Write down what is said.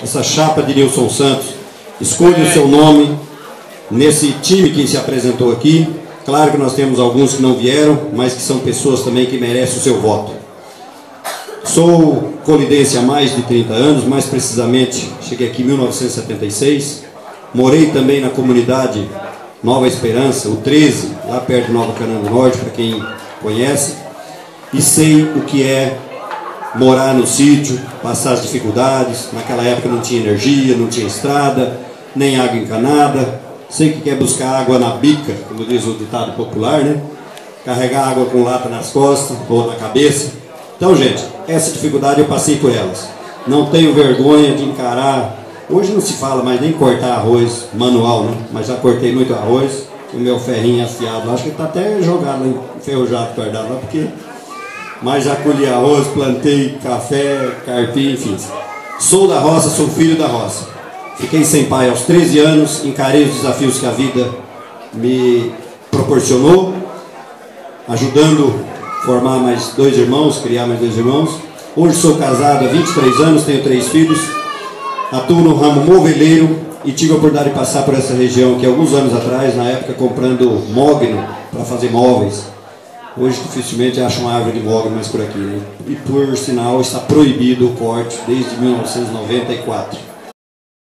essa chapa de Nilson Santos. Escolha o seu nome nesse time que se apresentou aqui. Claro que nós temos alguns que não vieram, mas que são pessoas também que merecem o seu voto. Sou colidense há mais de 30 anos, mais precisamente cheguei aqui em 1976. Morei também na comunidade Nova Esperança, o 13, lá perto de Nova Canaã do Norte, para quem conhece. E sei o que é morar no sítio, passar as dificuldades. Naquela época não tinha energia, não tinha estrada, nem água encanada. Sei que quer buscar água na bica, como diz o ditado popular, né? Carregar água com lata nas costas ou na cabeça. Então, gente, essa dificuldade eu passei por elas. Não tenho vergonha de encarar. Hoje não se fala mais nem cortar arroz manual, né? Mas já cortei muito arroz. O meu ferrinho afiado, acho que está até jogado, enferrujado, guardado lá, porque... Mas já colhi arroz, plantei café, carpim, enfim. Sou da roça, sou filho da roça. Fiquei sem pai aos 13 anos, encarei os desafios que a vida me proporcionou, ajudando a formar mais 2 irmãos, criar mais 2 irmãos. Hoje sou casado há 23 anos, tenho 3 filhos, atuo no ramo moveleiro e tive a oportunidade de passar por essa região aqui alguns anos atrás, na época comprando mogno para fazer móveis. Hoje dificilmente acho uma árvore de mogno mais por aqui, né? E por sinal está proibido o corte desde 1994.